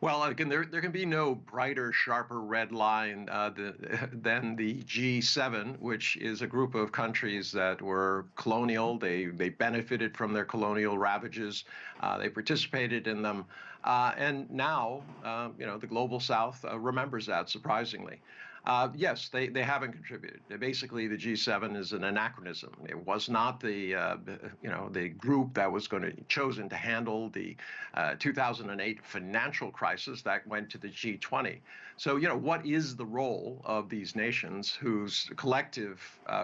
Well, again, there can be no brighter, sharper red line than the G7, which is a group of countries that were colonial. They benefited from their colonial ravages. They participated in them. And now, the global South remembers that, surprisingly. Yes, they haven't contributed. Basically, the G7 is an anachronism. It was not the group that was chosen to handle the 2008 financial crisis. That went to the G20. So, what is the role of these nations whose collective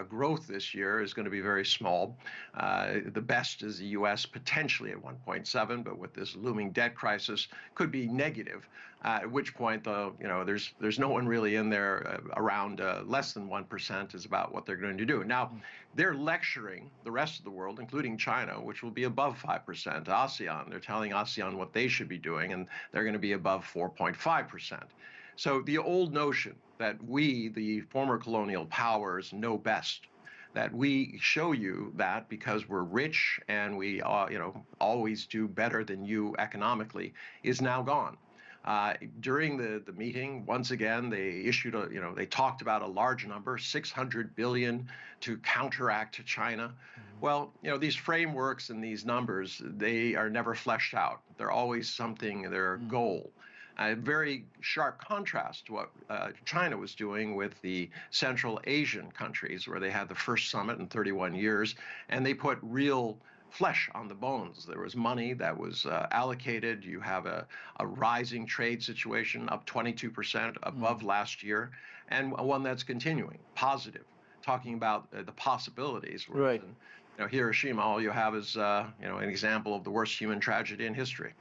growth this year is going to be very small? The best is the U.S. potentially at 1.7, but with this looming debt crisis, could be negative. At which point, there's no one really in there around less than 1% is about what they're going to do. Now, they're lecturing the rest of the world, including China, which will be above 5%. ASEAN, they're telling ASEAN what they should be doing, and they're going to be above 4.5%. So the old notion that we, the former colonial powers, know best, that we show you that because we're rich and we always do better than you economically, is now gone. During the meeting, once again, they issued they talked about a large number, 600 billion to counteract China. Well, these frameworks and these numbers, they are never fleshed out. They're always something, their goal. A very sharp contrast to what China was doing with the Central Asian countries, where they had the first summit in 31 years, and they put real flesh on the bones. There was money that was allocated. You have a rising trade situation, up 22% above last year, and one that's continuing, positive, talking about the possibilities. Right. In Hiroshima, all you have is an example of the worst human tragedy in history.